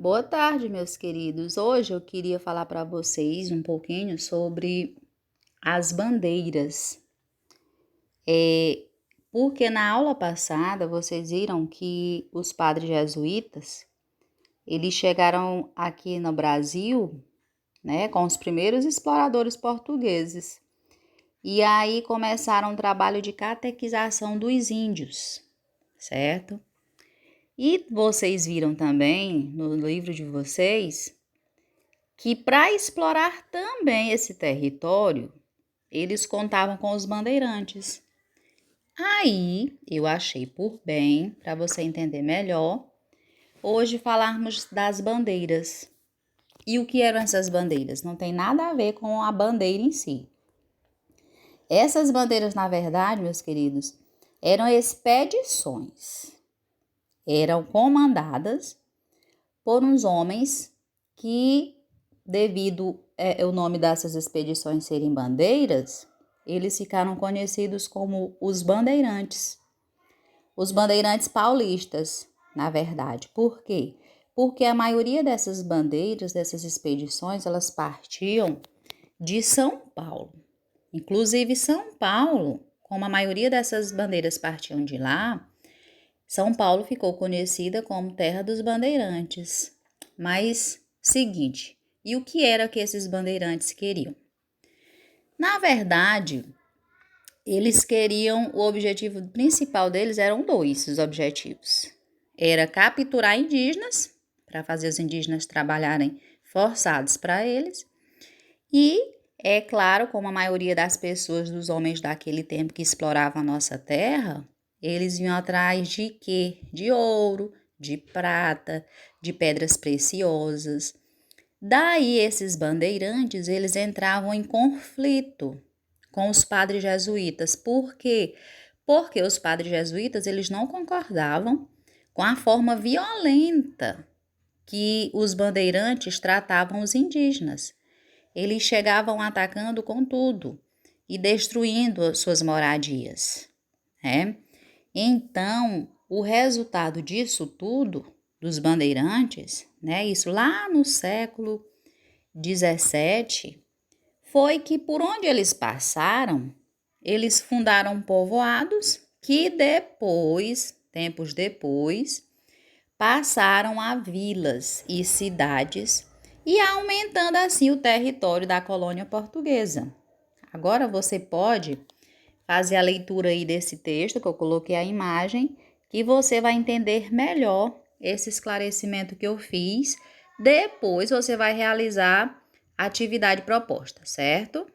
Boa tarde, meus queridos. Hoje eu queria falar para vocês um pouquinho sobre as bandeiras. Porque na aula passada vocês viram que os padres jesuítas, eles chegaram aqui no Brasil, né, com os primeiros exploradores portugueses. E aí começaram o trabalho de catequização dos índios, certo? E vocês viram também no livro de vocês que para explorar também esse território, eles contavam com os bandeirantes. Aí eu achei por bem, para você entender melhor, hoje falarmos das bandeiras. E o que eram essas bandeiras? Não tem nada a ver com a bandeira em si. Essas bandeiras, na verdade, meus queridos, eram expedições. Eram comandadas por uns homens que, devido o nome dessas expedições serem bandeiras, eles ficaram conhecidos como os bandeirantes. Os bandeirantes paulistas, na verdade. Por quê? Porque a maioria dessas bandeiras, dessas expedições, elas partiam de São Paulo. Inclusive, São Paulo, como a maioria dessas bandeiras partiam de lá, São Paulo ficou conhecida como Terra dos Bandeirantes. Mas, seguinte, e o que era que esses bandeirantes queriam? Na verdade, eles queriam, o objetivo principal deles eram dois os objetivos. Era capturar indígenas, para fazer os indígenas trabalharem forçados para eles, e, é claro, como a maioria das pessoas, dos homens daquele tempo que exploravam a nossa terra, eles iam atrás de quê? De ouro, de prata, de pedras preciosas. Daí esses bandeirantes, eles entravam em conflito com os padres jesuítas. Por quê? Porque os padres jesuítas, eles não concordavam com a forma violenta que os bandeirantes tratavam os indígenas. Eles chegavam atacando com tudo e destruindo suas moradias, né? Então, o resultado disso tudo, dos bandeirantes, né? Isso lá no século XVII, foi que por onde eles passaram, eles fundaram povoados que depois, tempos depois, passaram a vilas e cidades e aumentando assim o território da colônia portuguesa. Agora você pode fazer a leitura aí desse texto que eu coloquei a imagem, que você vai entender melhor esse esclarecimento que eu fiz. Depois você vai realizar a atividade proposta, certo?